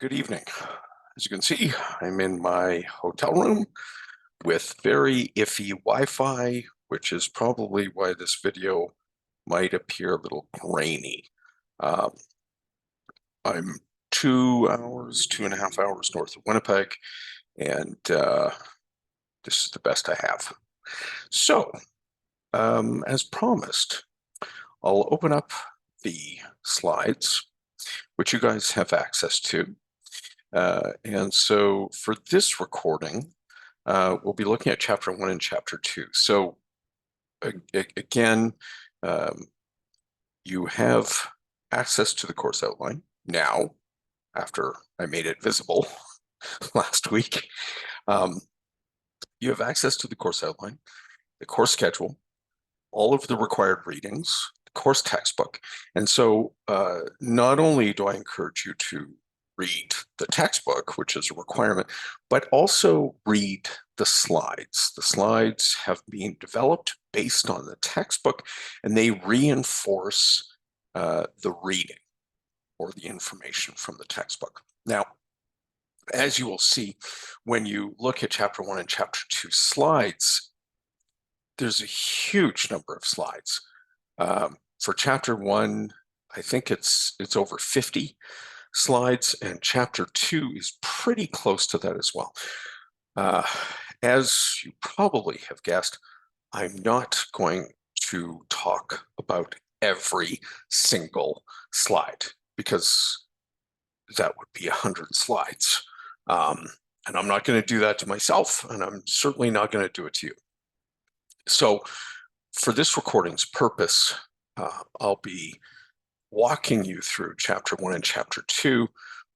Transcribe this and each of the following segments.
Good evening. As you can see, I'm in my hotel room with very iffy Wi-Fi, which is probably why this video might appear a little grainy. Um, I'm 2 hours, 2.5 hours north of Winnipeg, and this is the best I have. So, as promised, I'll open up the slides, which you guys have access to. And so for this recording, we'll be looking at chapter 1 and chapter 2. So again, you have access to the course outline now, after I made it visible last week. You have access to the course outline, the course schedule, all of the required readings, the course textbook. And so not only do I encourage you to read the textbook, which is a requirement, but also read the slides. The slides have been developed based on the textbook, and they reinforce the reading or the information from the textbook. Now, as you will see, when you look at chapter 1 and chapter 2 slides, there's a huge number of slides. For chapter 1, I think it's over 50 slides, and chapter 2 is pretty close to that as well. As you probably have guessed, I'm not going to talk about every single slide because that would be 100 slides. And I'm not going to do that to myself, and I'm certainly not going to do it to you. So for this recording's purpose, I'll be walking you through chapter 1 and chapter 2,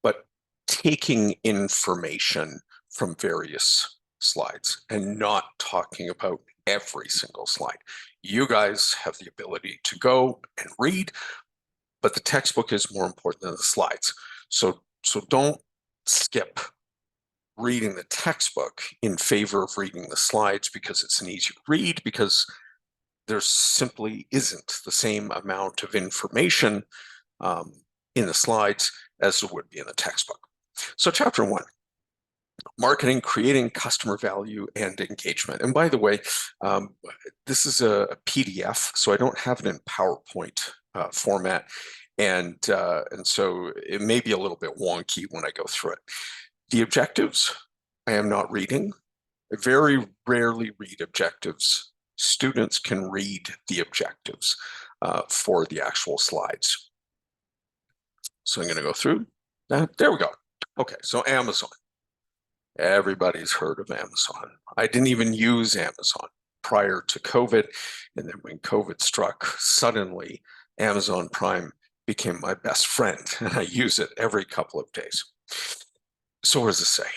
but taking information from various slides and not talking about every single slide. You guys have the ability to go and read, but the textbook is more important than the slides. So don't skip reading the textbook in favor of reading the slides because it's an easy read, because there simply isn't the same amount of information in the slides as there would be in the textbook. So chapter 1, marketing, creating customer value and engagement. And by the way, this is a PDF, so I don't have it in PowerPoint format. And so it may be a little bit wonky when I go through it. The objectives, I am not reading. I very rarely read objectives. Students can read the objectives for the actual slides. So I'm going to go through that. There we go. Okay, so Amazon. Everybody's heard of Amazon. I didn't even use Amazon prior to COVID. And then when COVID struck, suddenly Amazon Prime became my best friend, and I use it every couple of days. So what does it say?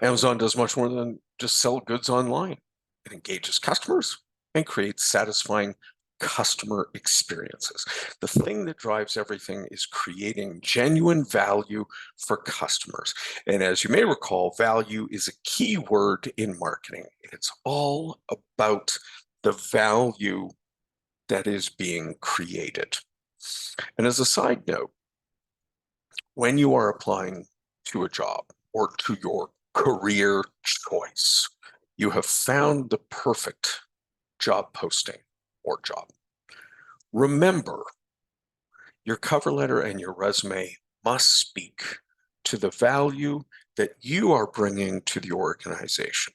Amazon does much more than just sell goods online. It engages customers and creates satisfying customer experiences. The thing that drives everything is creating genuine value for customers. And as you may recall, value is a key word in marketing. It's all about the value that is being created. And as a side note, when you are applying to a job or to your career choice, you have found the perfect job posting or job. Remember, your cover letter and your resume must speak to the value that you are bringing to the organization.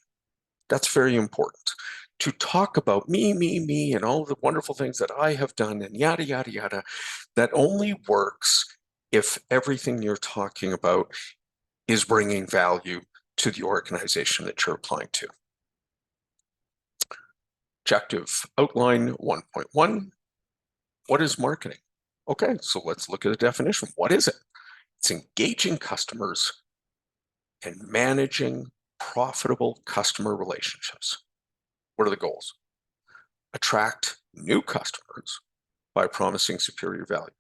That's very important. To talk about me, and all the wonderful things that I have done and yada, yada, yada, that only works if everything you're talking about is bringing value to the organization that you're applying to. Objective outline 1.1. What is marketing? Okay, so let's look at the definition. What is it? It's engaging customers and managing profitable customer relationships. What are the goals? Attract new customers by promising superior value.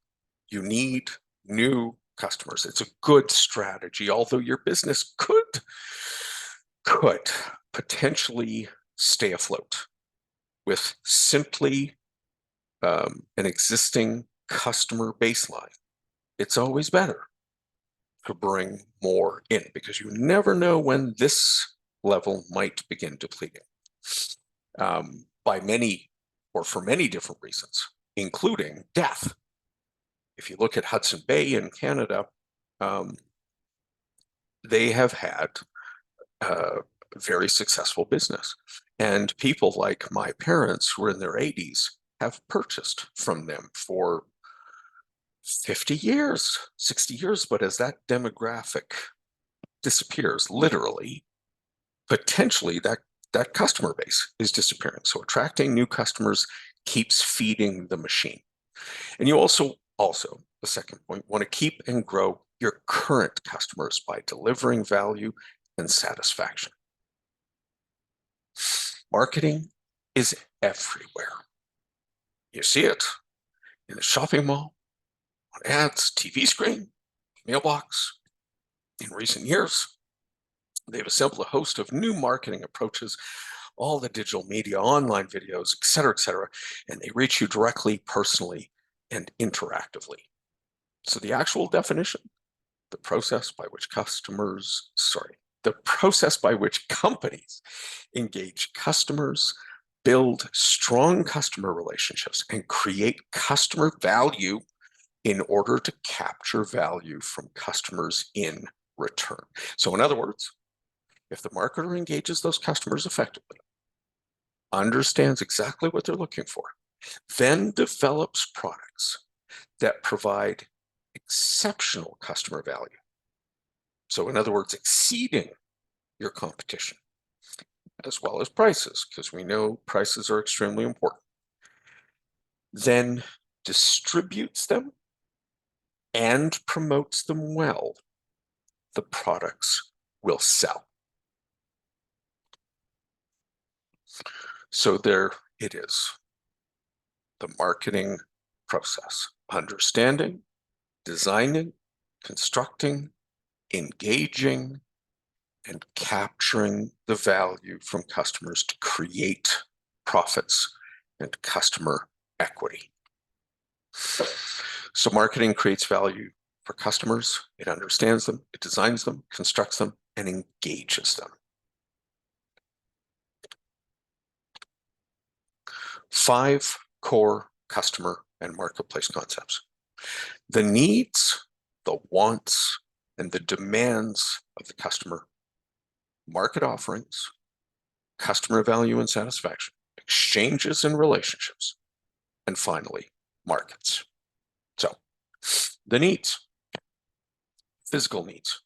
You need new customers. It's a good strategy, although your business could potentially stay afloat with simply an existing customer baseline. It's always better. to bring more in, because you never know when this level might begin depleting by many or for many different reasons, including death. If you look at Hudson Bay in Canada, they have had a very successful business. And people like my parents, who are in their 80s, have purchased from them for 50 years, 60 years. But as that demographic disappears, literally, potentially that customer base is disappearing. So attracting new customers keeps feeding the machine. And you also, the second point, want to keep and grow your current customers by delivering value and satisfaction. Marketing is everywhere. You see it in the shopping mall, on ads, TV screen, mailbox. In recent years, they've assembled a host of new marketing approaches, all the digital media, online videos, et cetera, and they reach you directly, personally, and interactively. So the actual definition, the process by which companies engage customers, build strong customer relationships, and create customer value in order to capture value from customers in return. So in other words, if the marketer engages those customers effectively, understands exactly what they're looking for, then develops products that provide exceptional customer value. So in other words, exceeding your competition, as well as prices, because we know prices are extremely important, then distributes them and promotes them well, the products will sell. So there it is, the marketing process: understanding, designing, constructing, engaging, and capturing the value from customers to create profits and customer equity. So marketing creates value for customers. It understands them, it designs them, constructs them, and engages them. 5 core customer and marketplace concepts: the needs, the wants, and the demands of the customer, market offerings, customer value and satisfaction, exchanges and relationships, and finally, markets. So the needs: physical needs,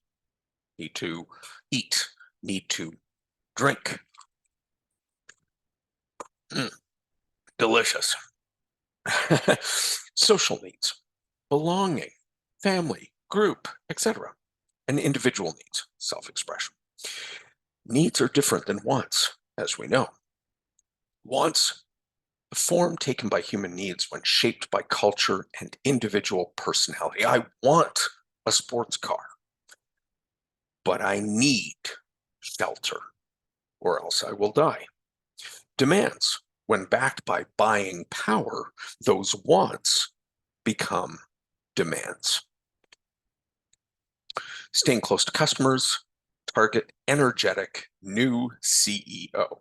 need to eat, need to drink. Delicious. Social needs: belonging, family, group, etc. And individual needs: self-expression. Needs are different than wants, as we know. Wants, the form taken by human needs when shaped by culture and individual personality. I want a sports car, but I need shelter, or else I will die. Demands, when backed by buying power, those wants become demands. Staying close to customers, target energetic new CEO.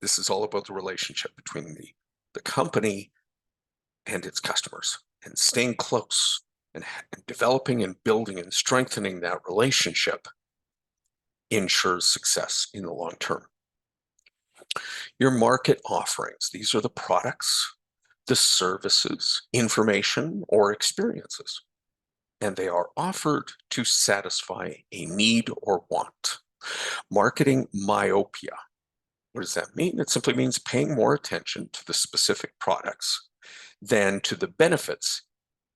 This is all about the relationship between the company and its customers, and staying close and developing and building and strengthening that relationship ensures success in the long term. Your market offerings: these are the products, the services, information, or experiences, and they are offered to satisfy a need or want. Marketing myopia. What does that mean? It simply means paying more attention to the specific products than to the benefits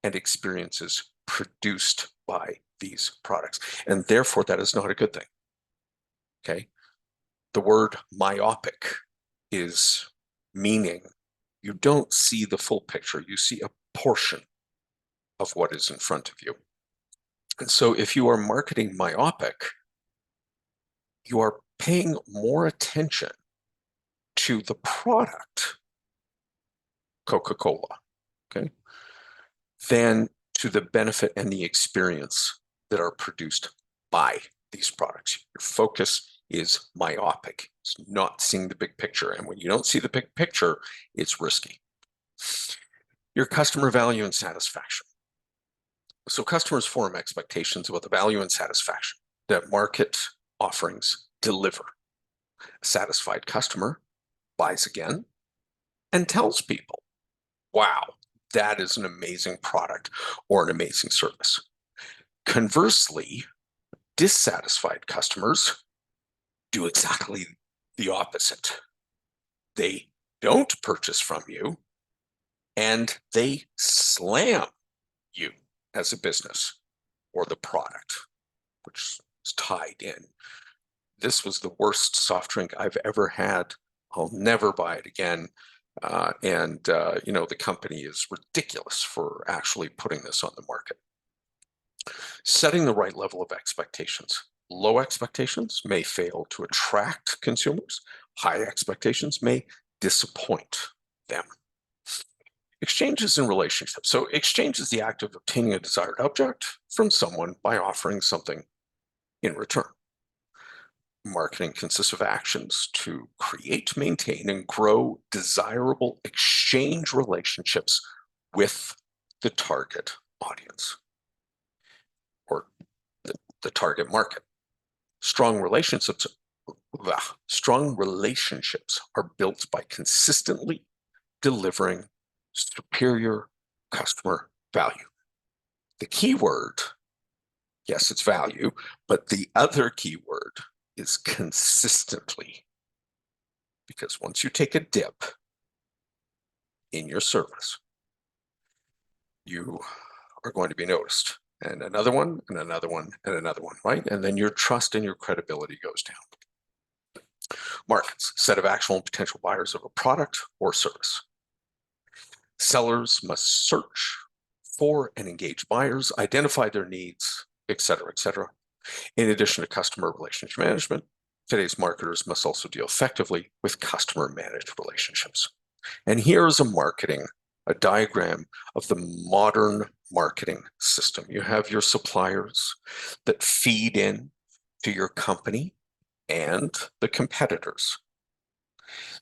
and experiences produced by these products. And therefore, that is not a good thing. Okay? The word myopic is meaning you don't see the full picture, you see a portion of what is in front of you. And so if you are marketing myopic, you are paying more attention to the product, Coca-Cola, okay, than to the benefit and the experience that are produced by these products. Your focus is myopic. It's not seeing the big picture. And when you don't see the big picture, it's risky. Your customer value and satisfaction. So customers form expectations about the value and satisfaction that market offerings deliver. A satisfied customer buys again and tells people, wow, that is an amazing product or an amazing service. Conversely, dissatisfied customers do exactly the opposite. They don't purchase from you and they slam you as a business or the product, which is tied in. This was the worst soft drink I've ever had. I'll never buy it again. The company is ridiculous for actually putting this on the market. Setting the right level of expectations. Low expectations may fail to attract consumers. High expectations may disappoint them. Exchanges and relationships. So exchange is the act of obtaining a desired object from someone by offering something in return. Marketing consists of actions to create, maintain, and grow desirable exchange relationships with the target audience or the target market. Strong relationships are built by consistently delivering superior customer value. The key word, yes, it's value, but the other key word is consistently. Because once you take a dip in your service, you are going to be noticed. And another one, and another one, and another one, right? And then your trust and your credibility goes down. Markets, set of actual and potential buyers of a product or service. Sellers must search for and engage buyers, identify their needs, et cetera, et cetera. In addition to customer relationship management, today's marketers must also deal effectively with customer managed relationships. And here is a diagram of the modern marketing system. You have your suppliers that feed in to your company and the competitors.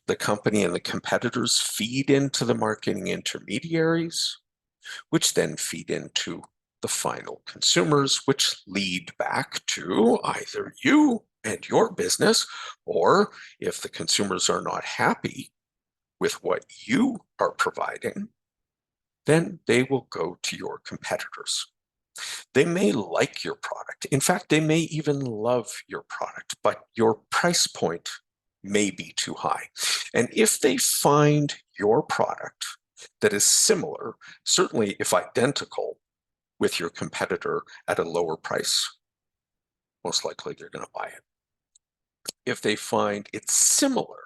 The company and the competitors feed into the marketing intermediaries, which then feed into the final consumers, which lead back to either you and your business, or if the consumers are not happy with what you are providing, then they will go to your competitors. They may like your product. In fact, they may even love your product, but your price point may be too high. And if they find your product that is similar, certainly if identical, with your competitor at a lower price, most likely they're going to buy it. If they find it's similar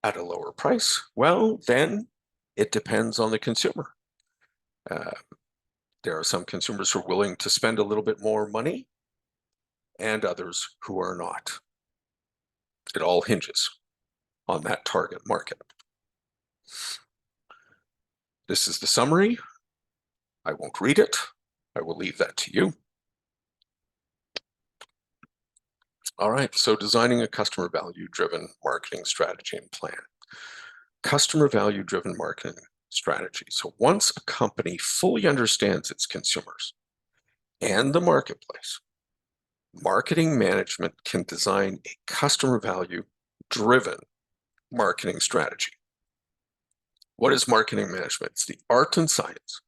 at a lower price, well, then it depends on the consumer. There are some consumers who are willing to spend a little bit more money and others who are not. It all hinges on that target market. This is the summary. I won't read it. I will leave that to you. All right, so designing a customer value-driven marketing strategy and plan. Customer value-driven marketing strategy. So once a company fully understands its consumers and the marketplace, marketing management can design a customer value-driven marketing strategy. What is marketing management? It's the art and science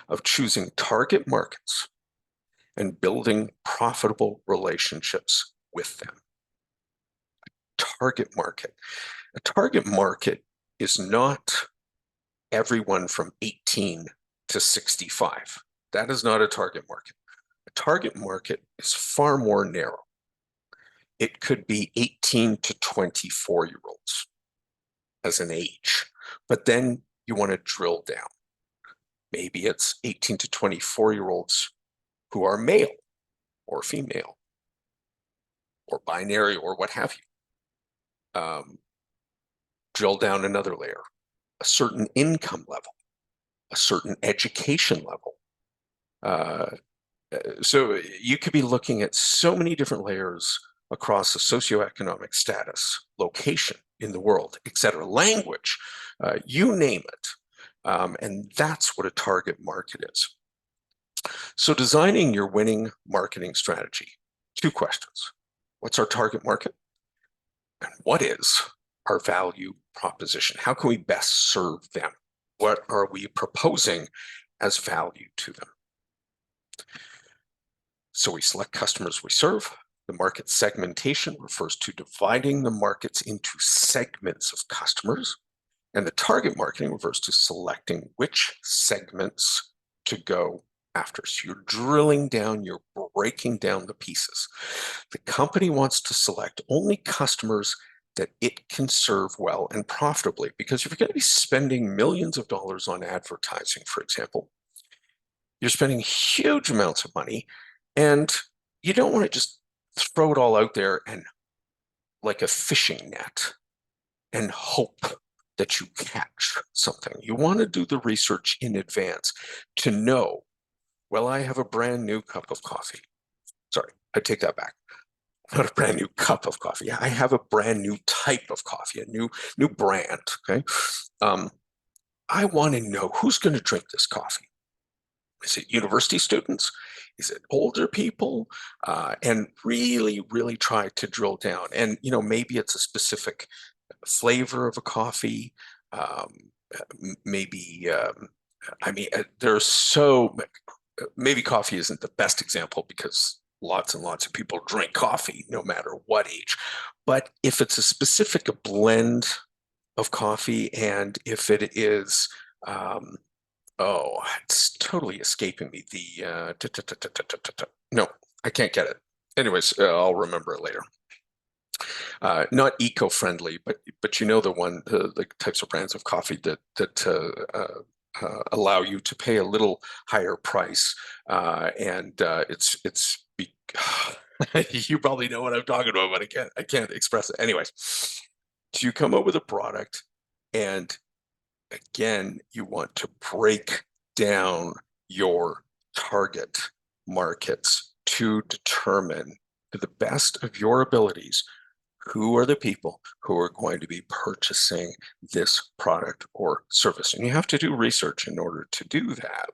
of choosing target markets and building profitable relationships with them. Target market. A target market is not everyone from 18 to 65. That is not a target market. A target market is far more narrow. It could be 18 to 24-year-olds as an age, but then you want to drill down. Maybe it's 18 to 24-year-olds who are male or female or binary or what have you. Drill down another layer, a certain income level, a certain education level, So you could be looking at so many different layers across the socioeconomic status, location in the world, etc., language, you name it. And that's what a target market is. So designing your winning marketing strategy, 2 questions. What's our target market? And what is our value proposition? How can we best serve them? What are we proposing as value to them? So we select customers we serve. The market segmentation refers to dividing the markets into segments of customers. And the target marketing refers to selecting which segments to go after. So you're drilling down, you're breaking down the pieces. The company wants to select only customers that it can serve well and profitably, because if you're going to be spending millions of dollars on advertising, for example, you're spending huge amounts of money, and you don't want to just throw it all out there and like a fishing net and hope that you catch something. You want to do the research in advance to know, well, I have a brand new cup of coffee. Sorry, I take that back. Not a brand new cup of coffee. I have a brand new type of coffee, a new brand. Okay. I want to know who's going to drink this coffee. Is it university students? Is it older people? And really, really try to drill down. And, maybe it's a specific flavor of a coffee. Maybe, there's maybe coffee isn't the best example because lots and lots of people drink coffee no matter what age. But if it's a specific blend of coffee, and if it is, it's totally escaping me. No, I can't get it. Anyways, I'll remember it later. Not eco-friendly, but the types of brands of coffee that allow you to pay a little higher price, and it's you probably know what I'm talking about, but I can't express it. Anyways, so you come up with a product, and again, you want to break down your target markets to determine, to the best of your abilities, who are the people who are going to be purchasing this product or service. And you have to do research in order to do that.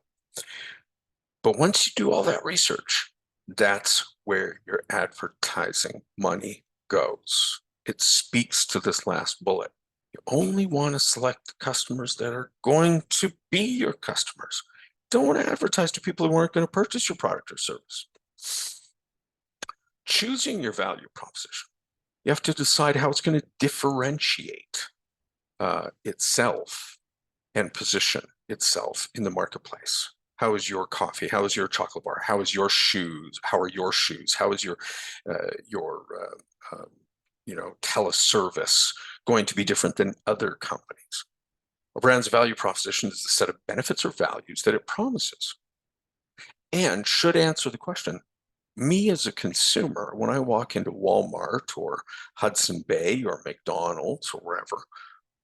But once you do all that research, that's where your advertising money goes. It speaks to this last bullet. You only want to select the customers that are going to be your customers. You don't want to advertise to people who aren't going to purchase your product or service. Choosing your value proposition. You have to decide how it's going to differentiate itself and position itself in the marketplace. How is your coffee? How is your chocolate bar? How is your shoes? How are your shoes? How is your teleservice going to be different than other companies? A brand's value proposition is the set of benefits or values that it promises, and should answer the question, me as a consumer, when I walk into Walmart or Hudson Bay or McDonald's or wherever,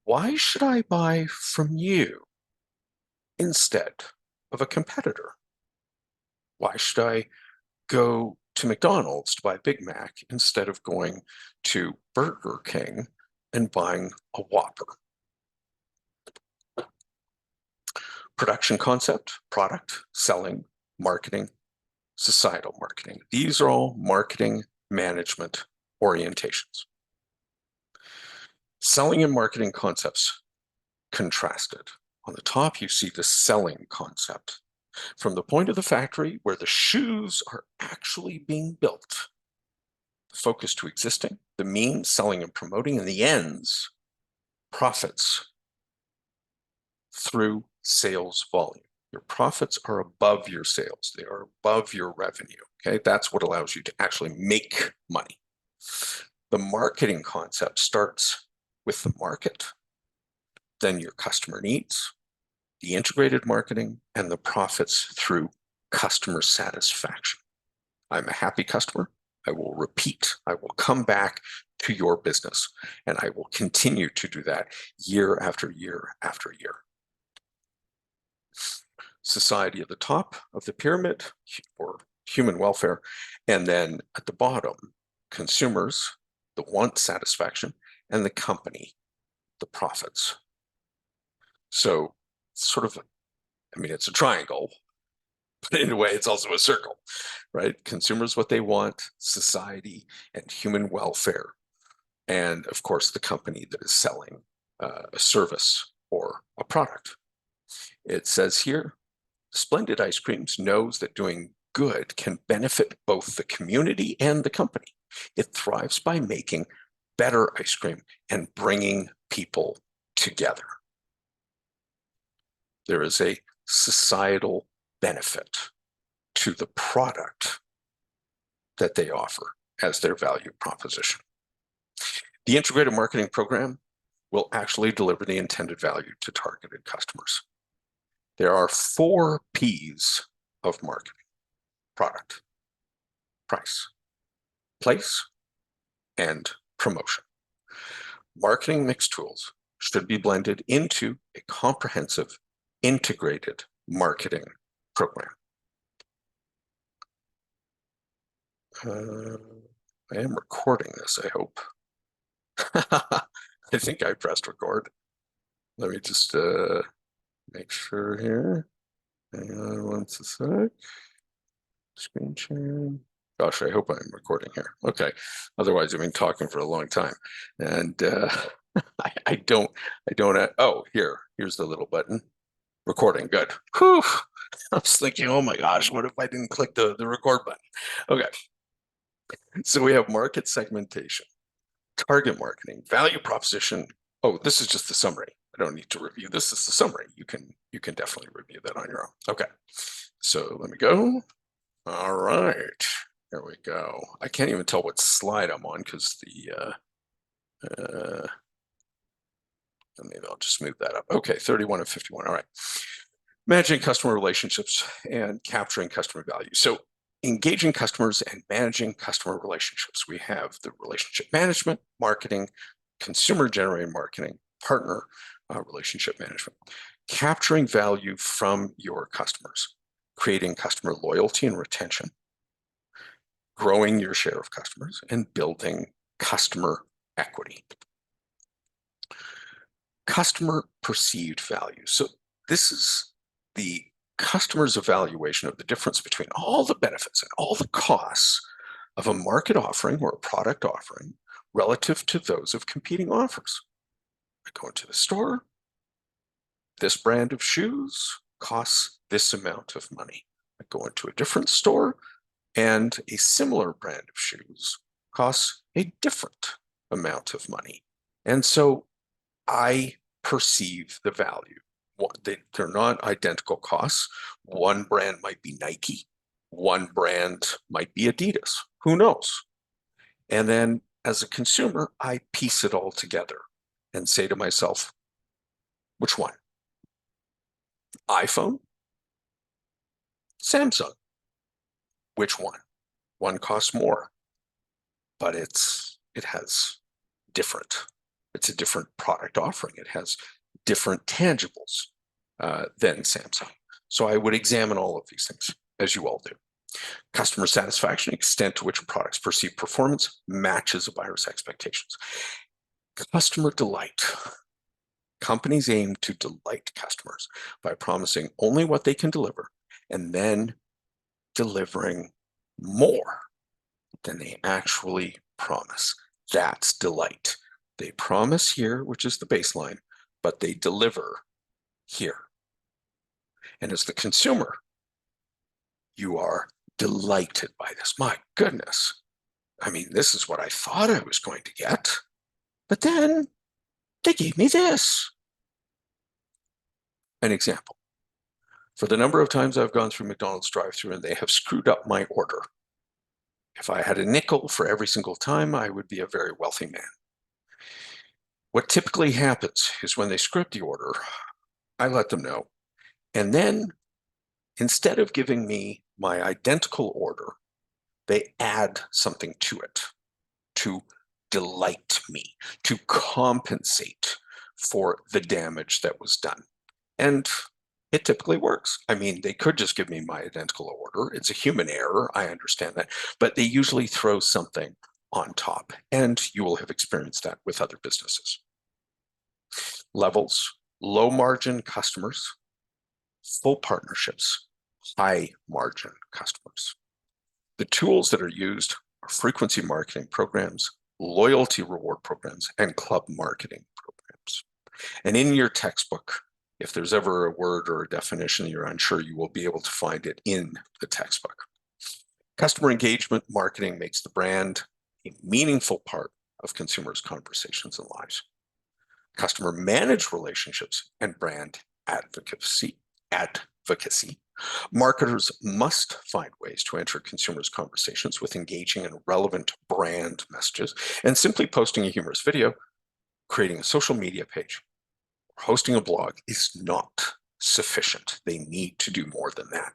why should I buy from you instead of a competitor? Why should I go to McDonald's to buy a Big Mac instead of going to Burger King and buying a Whopper? Production concept, product, selling, marketing, societal marketing. These are all marketing management orientations. Selling and marketing concepts contrasted. On the top, you see the selling concept. From the point of the factory where the shoes are actually being built, the focus to existing, the means, selling and promoting, and the ends, profits through sales volume. Your profits are above your sales. They are above your revenue. Okay, that's what allows you to actually make money. The marketing concept starts with the market, then your customer needs, the integrated marketing, and the profits through customer satisfaction. I'm a happy customer. I will repeat. I will come back to your business, and I will continue to do that year after year after year. society at the top of the pyramid, or human welfare, and then at the bottom, consumers, the want satisfaction, and the company, the profits. So sort of, I mean, it's a triangle, but in a way, it's also a circle, right? Consumers, what they want, society, and human welfare. And of course, the company that is selling a service or a product. It says here, Splendid Ice Creams knows that doing good can benefit both the community and the company. It thrives by making better ice cream and bringing people together. There is a societal benefit to the product that they offer as their value proposition. The integrated marketing program will actually deliver the intended value to targeted customers. There are 4 P's of marketing: product, price, place, and promotion. Marketing mix tools should be blended into a comprehensive, integrated marketing program. I am recording this, I hope. I think I pressed record. Let me just make sure here. Hang on one sec. Screen share. Gosh, I hope I'm recording here. Okay. Otherwise, I've been talking for a long time. And I don't, oh, here's the little button. Recording, good. Whew. I was thinking, oh my gosh, what if I didn't click the record button? Okay. So we have market segmentation, target marketing, value proposition. Oh, this is just the summary. I don't need to review. This is the summary. You can definitely review that on your own. Okay. So let me go. All right. There we go. I can't even tell what slide I'm on because maybe I'll just move that up. Okay, 31 and 51. All right. Managing customer relationships and capturing customer value. So engaging customers and managing customer relationships. We have the relationship management, marketing, consumer-generated marketing, partner relationship management. Capturing value from your customers, creating customer loyalty and retention, growing your share of customers, and building customer equity. Customer perceived value. So this is the customer's evaluation of the difference between all the benefits and all the costs of a market offering or a product offering relative to those of competing offers. I go into the store, this brand of shoes costs this amount of money. I go into a different store and a similar brand of shoes costs a different amount of money. And so I perceive the value. They're not identical costs. One brand might be Nike. One brand might be Adidas. Who knows? And then as a consumer, I piece it all together and say to myself, which one? iPhone? Samsung? Which one? One costs more, but it has different. It's a different product offering. It has different tangibles than Samsung. So I would examine all of these things, as you all do. Customer satisfaction, extent to which a product's perceived performance matches a buyer's expectations. Customer delight. Companies aim to delight customers by promising only what they can deliver and then delivering more than they actually promise. That's delight. They promise here, which is the baseline, but they deliver here. And as the consumer, you are delighted by this. My goodness. I mean, this is what I thought I was going to get, but then they gave me this. An example. For the number of times I've gone through McDonald's drive-thru and they have screwed up my order. If I had a nickel for every single time, I would be a very wealthy man. What typically happens is when they screw up the order, I let them know. And then instead of giving me my identical order, they add something to it to delight me, to compensate for the damage that was done. And It typically works. I mean, they could just give me my identical order. It's a human error. I understand that, but they usually throw something on top, and you will have experienced that with other businesses. Levels, low margin customers, full partnerships, high margin customers. The tools that are used are frequency marketing programs, loyalty reward programs, and club marketing programs. And in your textbook, if there's ever a word or a definition you're unsure, you will be able to find it in the textbook. Customer engagement marketing makes the brand a meaningful part of consumers' conversations and lives. Customer managed relationships and brand advocacy. Marketers must find ways to enter consumers' conversations with engaging and relevant brand messages, and simply posting a humorous video, creating a social media page, or hosting a blog is not sufficient. They need to do more than that.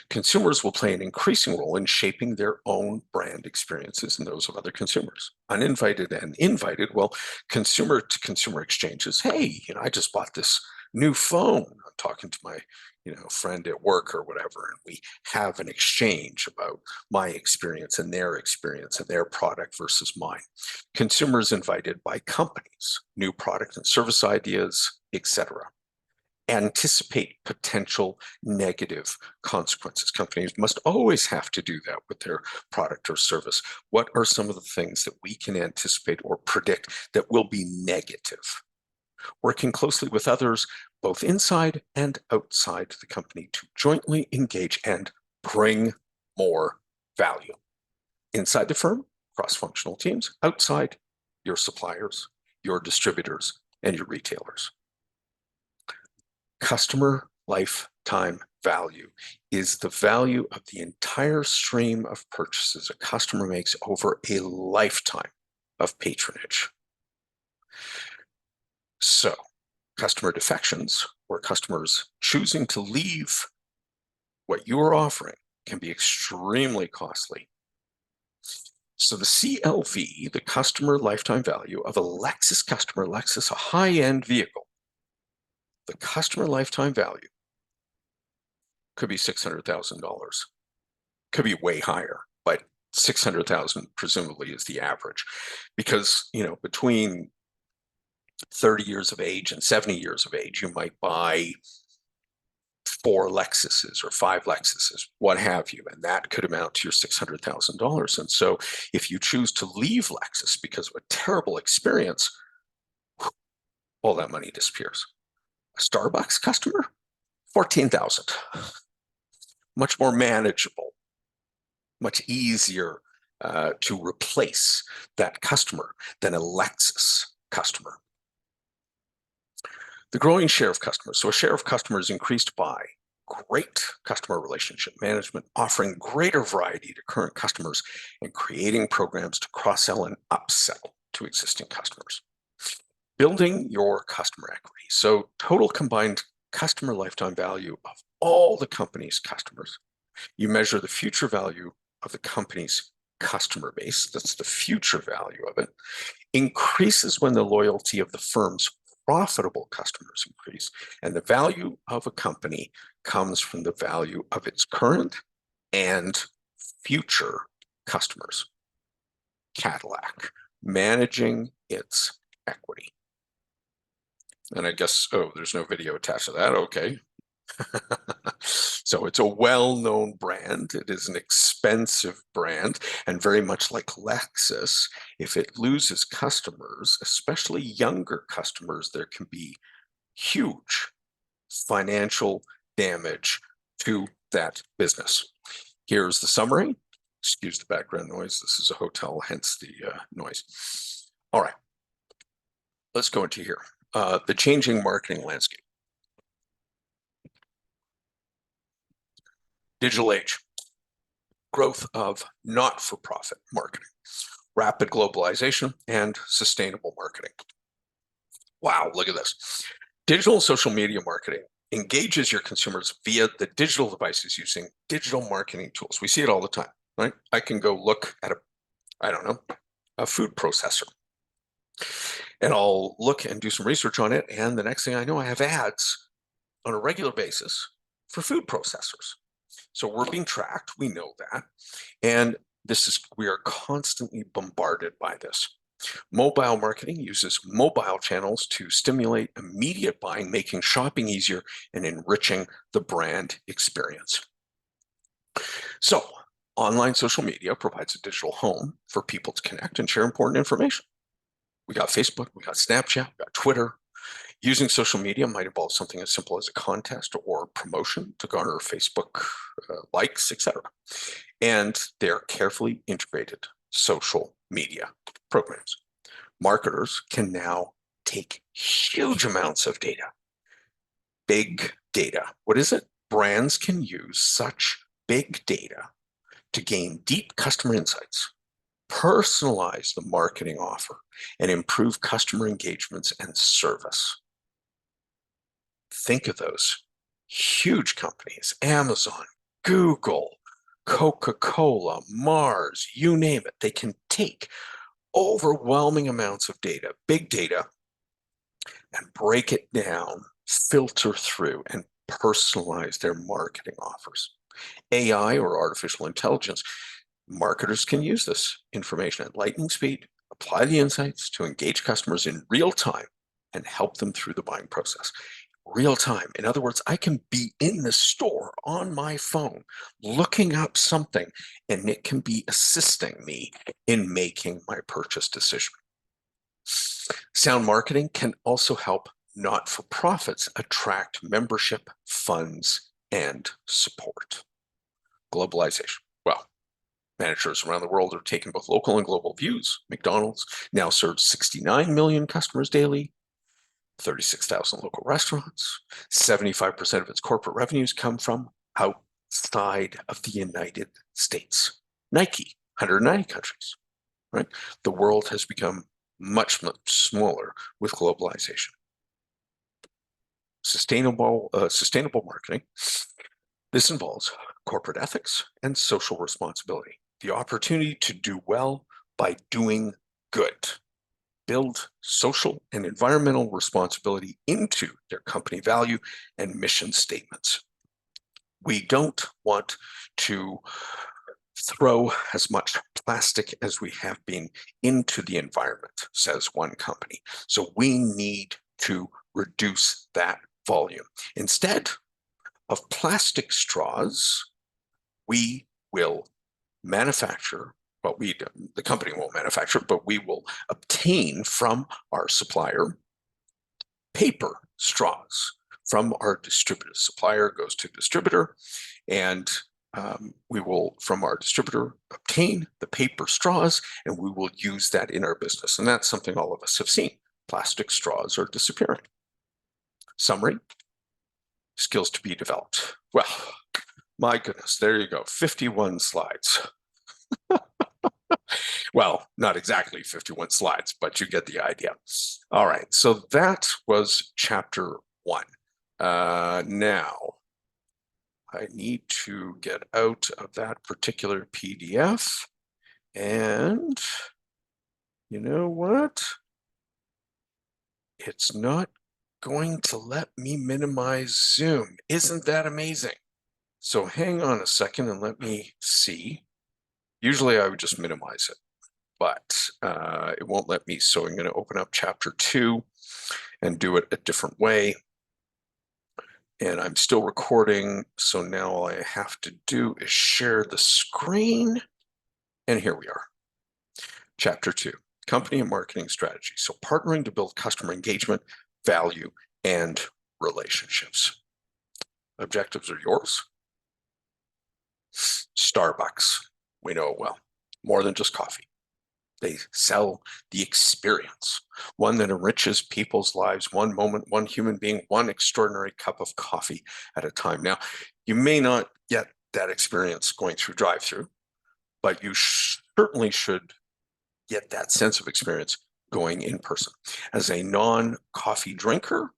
Consumers will play an increasing role in shaping their own brand experiences and those of other consumers. Uninvited and invited, well, consumer to consumer exchanges. Hey, I just bought this new phone. I'm talking to my, friend at work or whatever, and we have an exchange about my experience and their product versus mine. Consumers invited by companies, new product and service ideas, etc. Anticipate potential negative consequences. Companies must always have to do that with their product or service. What are some of the things that we can anticipate or predict that will be negative? Working closely with others, both inside and outside the company, to jointly engage and bring more value. Inside the firm, cross-functional teams. Outside, your suppliers, your distributors, and your retailers. Customer lifetime value is the value of the entire stream of purchases a customer makes over a lifetime of patronage. So, customer defections, or customers choosing to leave what you are offering, can be extremely costly. So the CLV, the customer lifetime value of a Lexus customer, Lexus, a high-end vehicle, the customer lifetime value could be $600,000. Could be way higher, but 600,000 presumably is the average, because between 30 years of age and 70 years of age, you might buy 4 Lexuses or 5 Lexuses, what have you, and that could amount to your $600,000. And so if you choose to leave Lexus because of a terrible experience, all that money disappears. A Starbucks customer, 14,000. Much more manageable, much easier to replace that customer than a Lexus customer. The growing share of customers. So a share of customers increased by great customer relationship management, offering greater variety to current customers, and creating programs to cross-sell and upsell to existing customers. Building your customer equity. So total combined customer lifetime value of all the company's customers. You measure the future value of the company's customer base, that's the future value of it, increases when the loyalty of the firm's profitable customers increase, and the value of a company comes from the value of its current and future customers. Cadillac, managing its equity. And I guess, there's no video attached to that. Okay. So it's a well-known brand. It is an expensive brand, and very much like Lexus, if it loses customers, especially younger customers, there can be huge financial damage to that business. Here's the summary. Excuse the background noise. This is a hotel, hence the noise. All right. Let's go into here. The changing marketing landscape. Digital age. Growth of not-for-profit marketing. Rapid globalization and sustainable marketing. Wow, look at this. Digital and social media marketing engages your consumers via the digital devices using digital marketing tools. We see it all the time, right? I can go look at a food processor, and I'll look and do some research on it, and the next thing I know, I have ads on a regular basis for food processors. So we're being tracked, we know that. And we are constantly bombarded by this. Mobile marketing uses mobile channels to stimulate immediate buying, making shopping easier and enriching the brand experience. So online social media provides a digital home for people to connect and share important information. We got Facebook, we got Snapchat, we got Twitter. Using social media might involve something as simple as a contest or promotion to garner Facebook likes, etc. And they're carefully integrated social media programs. Marketers can now take huge amounts of data. Big data. What is it? Brands can use such big data to gain deep customer insights, personalize the marketing offer, and improve customer engagements and service. Think of those huge companies, Amazon, Google, Coca-Cola, Mars, you name it. They can take overwhelming amounts of data, big data, and break it down, filter through, and personalize their marketing offers. AI, or artificial intelligence, marketers can use this information at lightning speed, apply the insights to engage customers in real time, and help them through the buying process. Real time. In other words, I can be in the store on my phone looking up something, and it can be assisting me in making my purchase decision. Sound marketing can also help not-for-profits attract membership, funds, and support. Globalization. Well, managers around the world are taking both local and global views. McDonald's now serves 69 million customers daily, 36,000 local restaurants. 75% of its corporate revenues come from outside of the United States. Nike, 190 countries, right? The world has become much, much smaller with globalization. Sustainable marketing. This involves corporate ethics and social responsibility. The opportunity to do well by doing good. Build social and environmental responsibility into their company value and mission statements. We don't want to throw as much plastic as we have been into the environment, says one company. So we need to reduce that volume. Instead of plastic straws, we will manufacture, well, the company won't manufacture, but we will obtain from our supplier paper straws from our distributor. Supplier goes to distributor, and we will, from our distributor, obtain the paper straws, and we will use that in our business. And that's something all of us have seen. Plastic straws are disappearing. Summary, skills to be developed. Well, my goodness, there you go, 51 slides. Well, not exactly 51 slides, but you get the idea. All right, so that was chapter 1. Now, I need to get out of that particular PDF, and you know what? It's not going to let me minimize Zoom. Isn't that amazing? So hang on a second and let me see. Usually I would just minimize it, but it won't let me. So I'm going to open up chapter 2 and do it a different way. And I'm still recording. So now all I have to do is share the screen. And here we are. Chapter 2, company and marketing strategy. So partnering to build customer engagement, value, and relationships. Objectives are yours. Starbucks, we know it well, more than just coffee. They sell the experience, one that enriches people's lives, one moment, one human being, one extraordinary cup of coffee at a time. Now, you may not get that experience going through drive-through, but you certainly should get that sense of experience going in person. As a non-coffee drinker,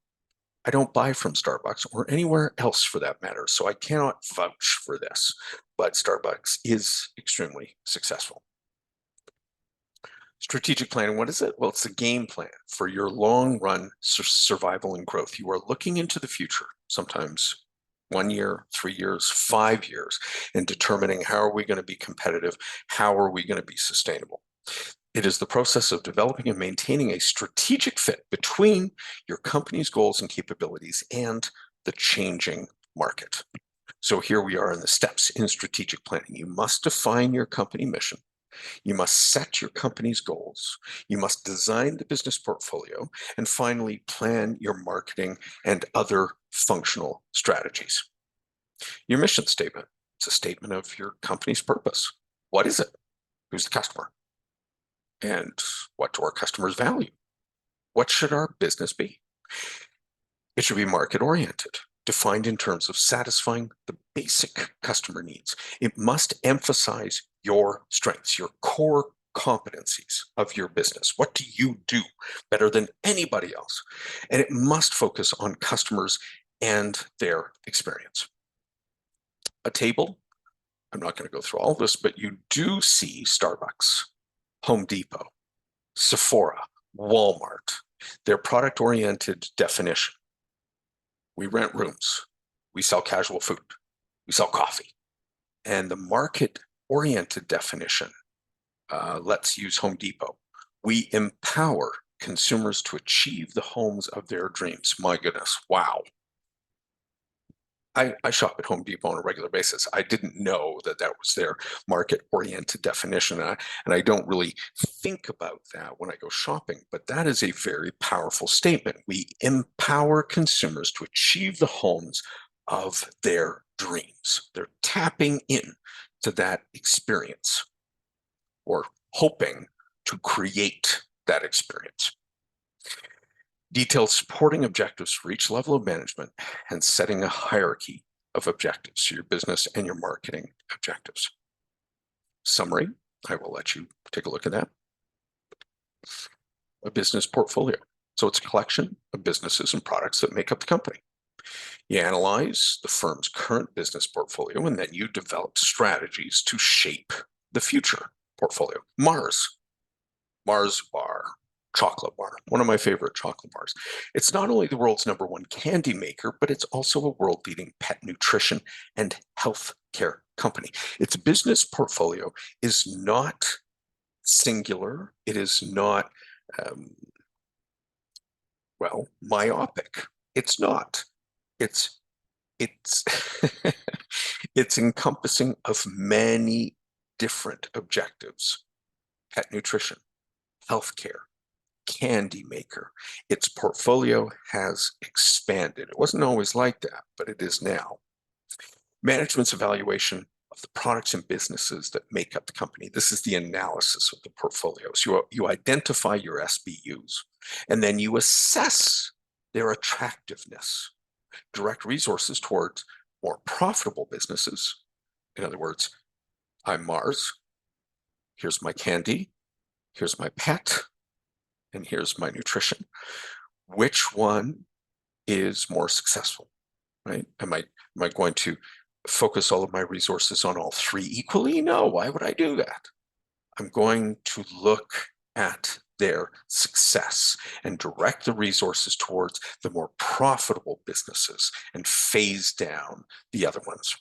I don't buy from Starbucks or anywhere else for that matter, so I cannot vouch for this, but Starbucks is extremely successful. Strategic planning, what is it? Well, it's a game plan for your long-run survival and growth. You are looking into the future sometimes 1 year, 3 years, 5 years, in determining how are we going to be competitive, how are we going to be sustainable. It is the process of developing and maintaining a strategic fit between your company's goals and capabilities and the changing market. So here we are in the steps in strategic planning. You must define your company mission. You must set your company's goals. You must design the business portfolio, and finally plan your marketing and other functional strategies. Your mission statement, it's a statement of your company's purpose. What is it? Who's the customer? And what do our customers value? What should our business be? It should be market oriented, defined in terms of satisfying the basic customer needs. It must emphasize your strengths, your core competencies of your business. What do you do better than anybody else? And it must focus on customers and their experience. A table, I'm not going to go through all of this, but you do see Starbucks, Home Depot, Sephora, Walmart, their product-oriented definition. We rent rooms, we sell casual food, we sell coffee. And the market-oriented definition, let's use Home Depot. We empower consumers to achieve the homes of their dreams. My goodness, wow. I shop at Home Depot on a regular basis. I didn't know that that was their market-oriented definition, and I don't really think about that when I go shopping, but that is a very powerful statement. We empower consumers to achieve the homes of their dreams. They're tapping in to that experience or hoping to create that experience. Detailed supporting objectives for each level of management and setting a hierarchy of objectives, so your business and your marketing objectives. Summary, I will let you take a look at that. A business portfolio. So it's a collection of businesses and products that make up the company. You analyze the firm's current business portfolio, and then you develop strategies to shape the future portfolio. Mars bar, chocolate bar, one of my favorite chocolate bars. It's not only the world's #1 candy maker, but it's also a world-leading pet nutrition and health care company. Its business portfolio is not singular. It is not, myopic. It's not. It's it's encompassing of many different objectives. Pet nutrition, healthcare, candy maker. Its portfolio has expanded. It wasn't always like that, but it is now. Management's evaluation of the products and businesses that make up the company. This is the analysis of the portfolios. You identify your SBUs, and then you assess their attractiveness. Direct resources towards more profitable businesses. In other words, I'm Mars. Here's my candy. Here's my pet. And here's my nutrition. Which one is more successful, right? Am I going to focus all of my resources on all three equally? No, why would I do that? I'm going to look at their success and direct the resources towards the more profitable businesses and phase down the other ones.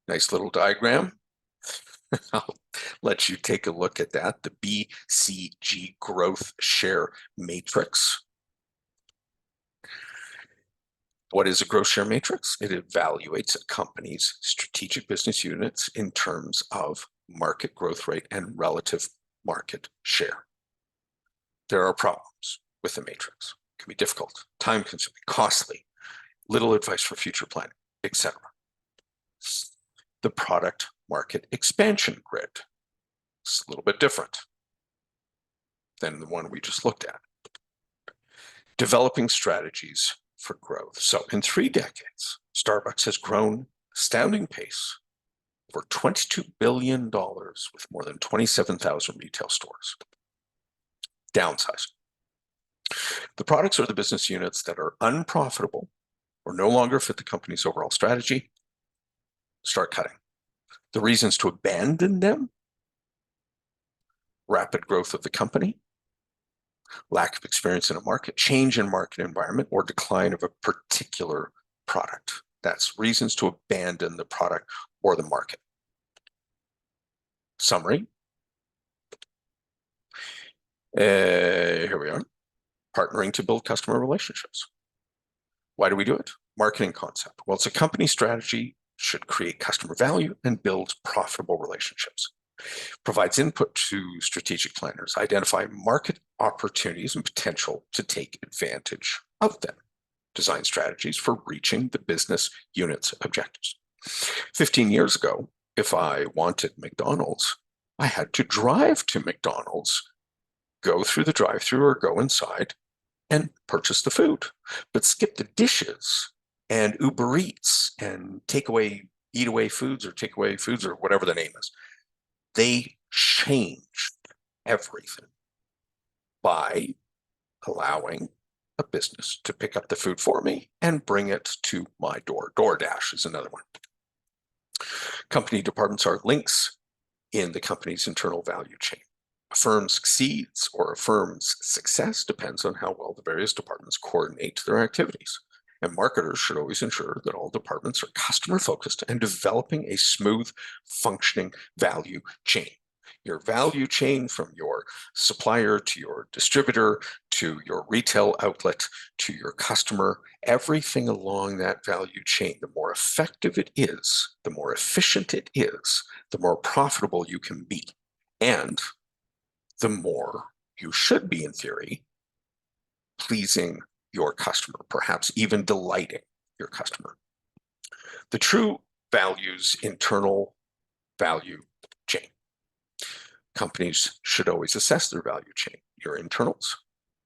Nice little diagram. I'll let you take a look at that, the BCG Growth Share Matrix. What is a growth share matrix? It evaluates a company's strategic business units in terms of market growth rate and relative market share. There are problems with the matrix. It can be difficult, time-consuming, costly, little advice for future planning, etc. The product market expansion grid. It's a little bit different than the one we just looked at. Developing strategies for growth. So in 3 decades, Starbucks has grown astounding pace, over $22 billion with more than 27,000 retail stores. Downsizing. The products or the business units that are unprofitable or no longer fit the company's overall strategy, start cutting. The reasons to abandon them: rapid growth of the company, lack of experience in a market, change in market environment, or decline of a particular product. That's reasons to abandon the product or the market. Summary. Here we are. Partnering to build customer relationships. Why do we do it? Marketing concept. Well, it's a company strategy, should create customer value and build profitable relationships. Provides input to strategic planners, identify market opportunities and potential to take advantage of them. Design strategies for reaching the business unit's objectives. 15 years ago, if I wanted McDonald's, I had to drive to McDonald's, go through the drive-through or go inside and purchase the food, but skip the dishes and Uber Eats and eat away foods or whatever the name is. They changed everything by allowing a business to pick up the food for me and bring it to my door. DoorDash is another one. Company departments are links in the company's internal value chain. A firm succeeds or a firm's success depends on how well the various departments coordinate their activities. And marketers should always ensure that all departments are customer focused and developing a smooth functioning value chain. Your value chain from your supplier to your distributor to your retail outlet to your customer, everything along that value chain, the more effective it is, the more efficient it is, the more profitable you can be. And the more you should be, in theory, pleasing your customer, perhaps even delighting your customer. The true values internal value chain. Companies should always assess their value chain, your internals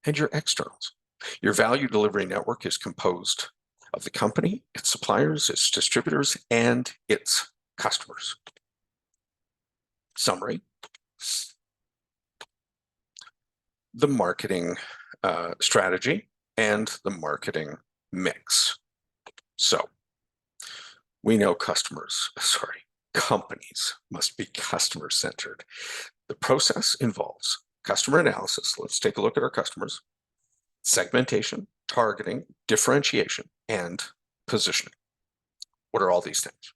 and your externals. Your value delivery network is composed of the company, its suppliers, its distributors, and its customers. Summary. The marketing strategy and the marketing mix. So we know companies must be customer-centered. The process involves customer analysis. Let's take a look at our customers. Segmentation, targeting, differentiation, and positioning. What are all these things?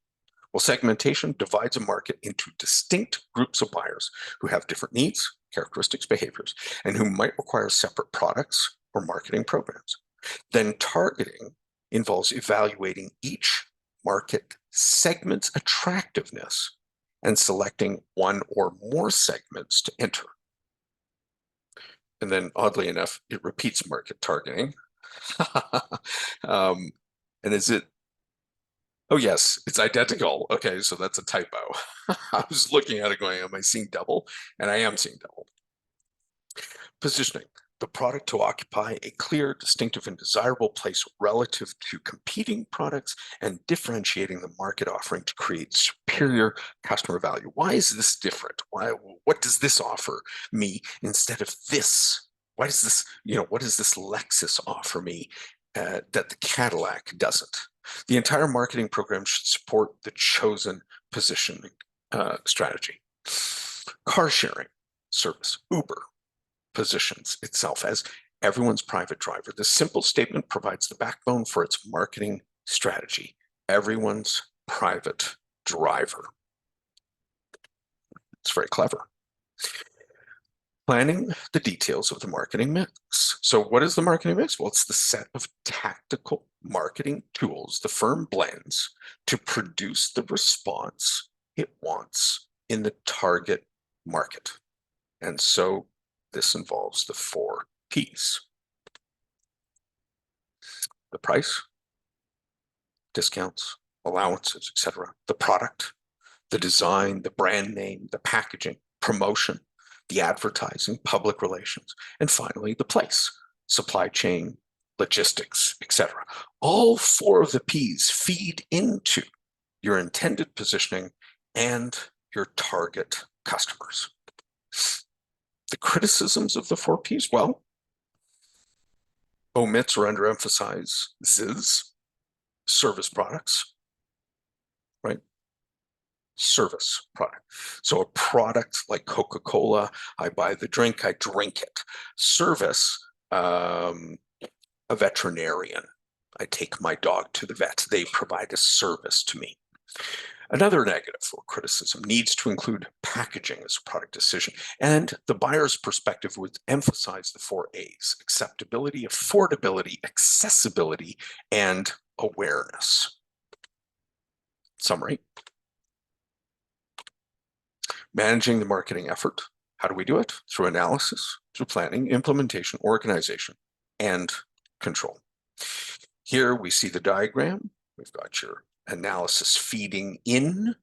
Well, segmentation divides a market into distinct groups of buyers who have different needs, characteristics, behaviors, and who might require separate products or marketing programs. Then targeting involves evaluating each market segment's attractiveness and selecting one or more segments to enter. And then oddly enough, it repeats market targeting. And is it? Oh yes, it's identical. Okay, so that's a typo. I was looking at it going, am I seeing double? And I am seeing double. Positioning. The product to occupy a clear, distinctive, and desirable place relative to competing products and differentiating the market offering to create superior customer value. Why is this different? What does this offer me instead of this? Why does this, what does this Lexus offer me that the Cadillac doesn't? The entire marketing program should support the chosen positioning strategy. Car sharing service, Uber, positions itself as everyone's private driver. This simple statement provides the backbone for its marketing strategy. Everyone's private driver. It's very clever. Planning the details of the marketing mix. So what is the marketing mix? Well, it's the set of tactical marketing tools the firm blends to produce the response it wants in the target market. And so this involves the 4 Ps. The price, discounts, allowances, etc. The product, the design, the brand name, the packaging, promotion, the advertising, public relations, and finally the place, supply chain, logistics, etc. All 4 of the Ps feed into your intended positioning and your target customers. The criticisms of the 4 Ps, well, omits or underemphasizes service products, right? service product. So a product like Coca-Cola, I buy the drink, I drink it. Service, a veterinarian. I take my dog to the vet. They provide a service to me. Another negative or criticism needs to include packaging as a product decision, and the buyer's perspective would emphasize the 4 A's: acceptability, affordability, accessibility, and awareness. Summary. Managing the marketing effort. How do we do it? Through analysis, through planning, implementation, organization, and control. Here we see the diagram. We've got your analysis feeding in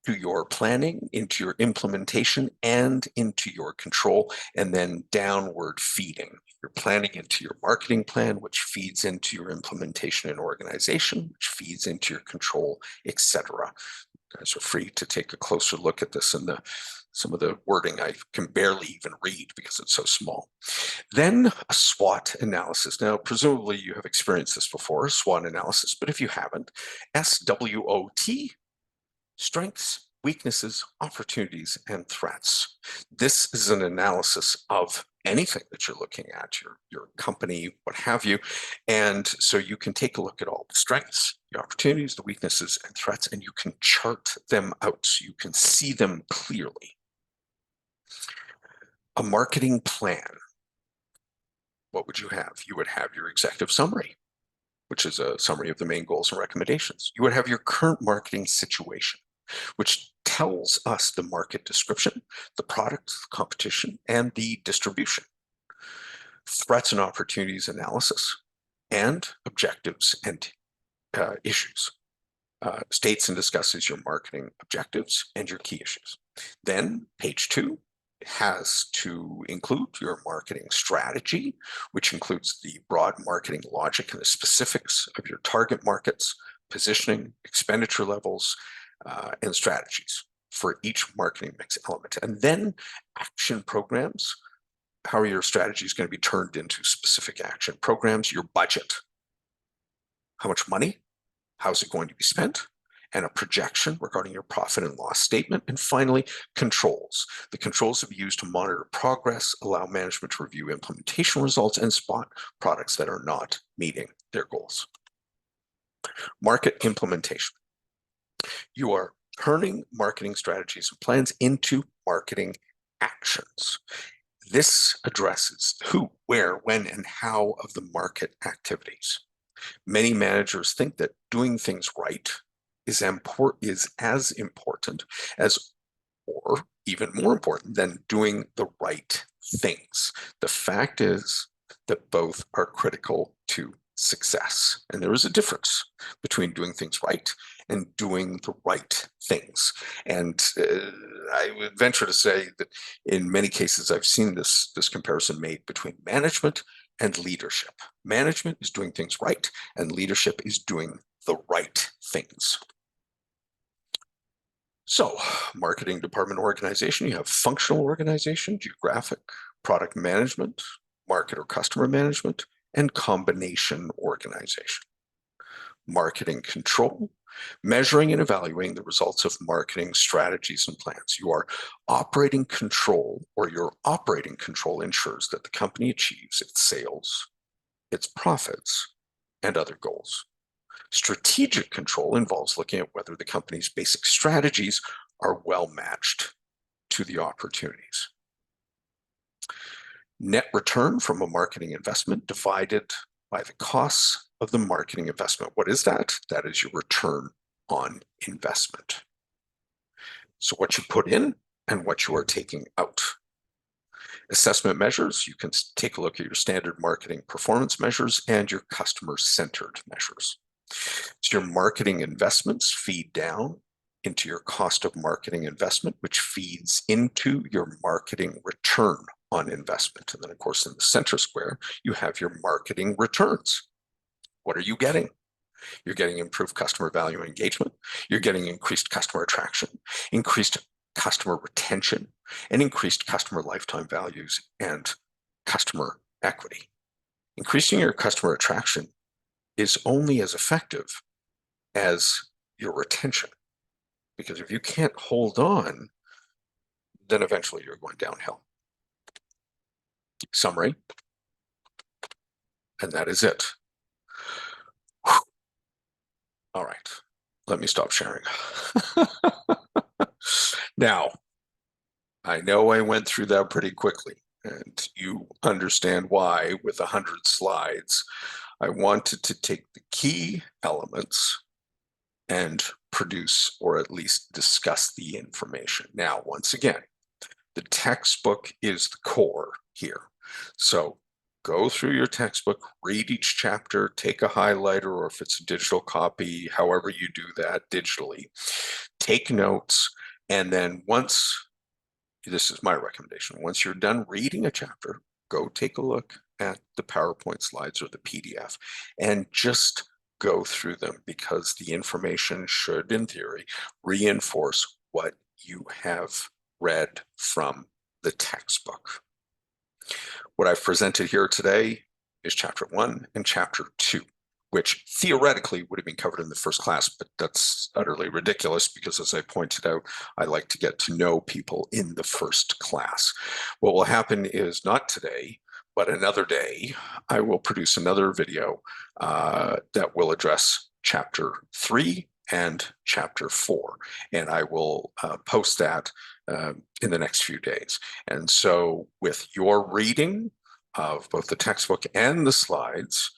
to your planning, into your implementation, and into your control, and then downward feeding. Your planning into your marketing plan, which feeds into your implementation and organization, which feeds into your control, etc. You guys are free to take a closer look at this in some of the wording I can barely even read because it's so small. Then a SWOT analysis. Now, presumably you have experienced this before, SWOT analysis, but if you haven't, SWOT, strengths, weaknesses, opportunities, and threats. This is an analysis of anything that you're looking at, your company, what have you. And so you can take a look at all the strengths, the opportunities, the weaknesses, and threats, and you can chart them out so you can see them clearly. A marketing plan. What would you have? You would have your executive summary, which is a summary of the main goals and recommendations. You would have your current marketing situation, which tells us the market description, the product, the competition, and the distribution. Threats and opportunities analysis, and objectives and issues. States and discusses your marketing objectives and your key issues. Then page 2 has to include your marketing strategy, which includes the broad marketing logic and the specifics of your target markets, positioning, expenditure levels, and strategies for each marketing mix element. And then action programs. How are your strategies going to be turned into specific action programs? Your budget. How much money? How's it going to be spent? And a projection regarding your profit and loss statement. And finally, controls. The controls to be used to monitor progress, allow management to review implementation results, and spot products that are not meeting their goals. Market implementation. You are turning marketing strategies and plans into marketing actions. This addresses who, where, when, and how of the market activities. Many managers think that doing things right is as important as, or even more important than, doing the right things. The fact is that both are critical to success. And there is a difference between doing things right and doing the right things. And I would venture to say that in many cases, I've seen this comparison made between management and leadership. Management is doing things right, and leadership is doing the right things. So, marketing department organization, you have functional organization, geographic, product management, market or customer management, and combination organization. Marketing control, measuring and evaluating the results of marketing strategies and plans. You are operating control, or your operating control ensures that the company achieves its sales, its profits, and other goals. Strategic control involves looking at whether the company's basic strategies are well matched to the opportunities. Net return from a marketing investment divided by the costs of the marketing investment. What is that? That is your return on investment. So what you put in and what you are taking out. Assessment measures, you can take a look at your standard marketing performance measures and your customer-centered measures. So your marketing investments feed down into your cost of marketing investment, which feeds into your marketing return on investment. And then, of course, in the center square, you have your marketing returns. What are you getting? You're getting improved customer value and engagement. You're getting increased customer attraction, increased customer retention, and increased customer lifetime values and customer equity. Increasing your customer attraction is only as effective as your retention. Because if you can't hold on, then eventually you're going downhill. Summary, and that is it. Whew. All right, let me stop sharing. Now, I know I went through that pretty quickly, and you understand why with 100 slides. I wanted to take the key elements and produce or at least discuss the information. Now, once again, the textbook is the core here. So go through your textbook, read each chapter, take a highlighter, or if it's a digital copy, however you do that digitally, take notes. And then once, this is my recommendation, once you're done reading a chapter, go take a look at the PowerPoint slides or the PDF and just go through them, because the information should, in theory, reinforce what you have read from the textbook. What I've presented here today is chapter 1 and chapter 2, which theoretically would have been covered in the first class, but that's utterly ridiculous because, as I pointed out, I like to get to know people in the first class. What will happen is not today, but another day, I will produce another video that will address chapter 3 and chapter 4, and I will post that in the next few days. And so with your reading of both the textbook and the slides,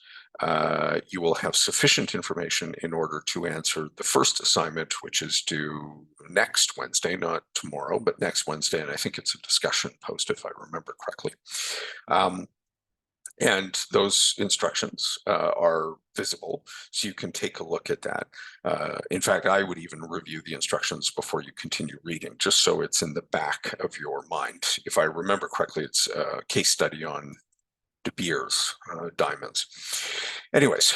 you will have sufficient information in order to answer the first assignment, which is due next Wednesday, not tomorrow, but next Wednesday. And I think it's a discussion post, if I remember correctly. And those instructions are visible, so you can take a look at that. In fact, I would even review the instructions before you continue reading, just so it's in the back of your mind. If I remember correctly, it's a case study on De Beers diamonds. Anyways,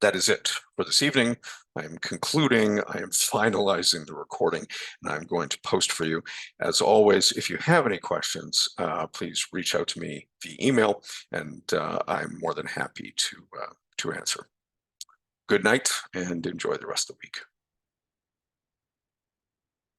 that is it for this evening. I am concluding, I am finalizing the recording, and I'm going to post for you. As always, if you have any questions, please reach out to me via email, and I'm more than happy to answer. Good night, and enjoy the rest of the week.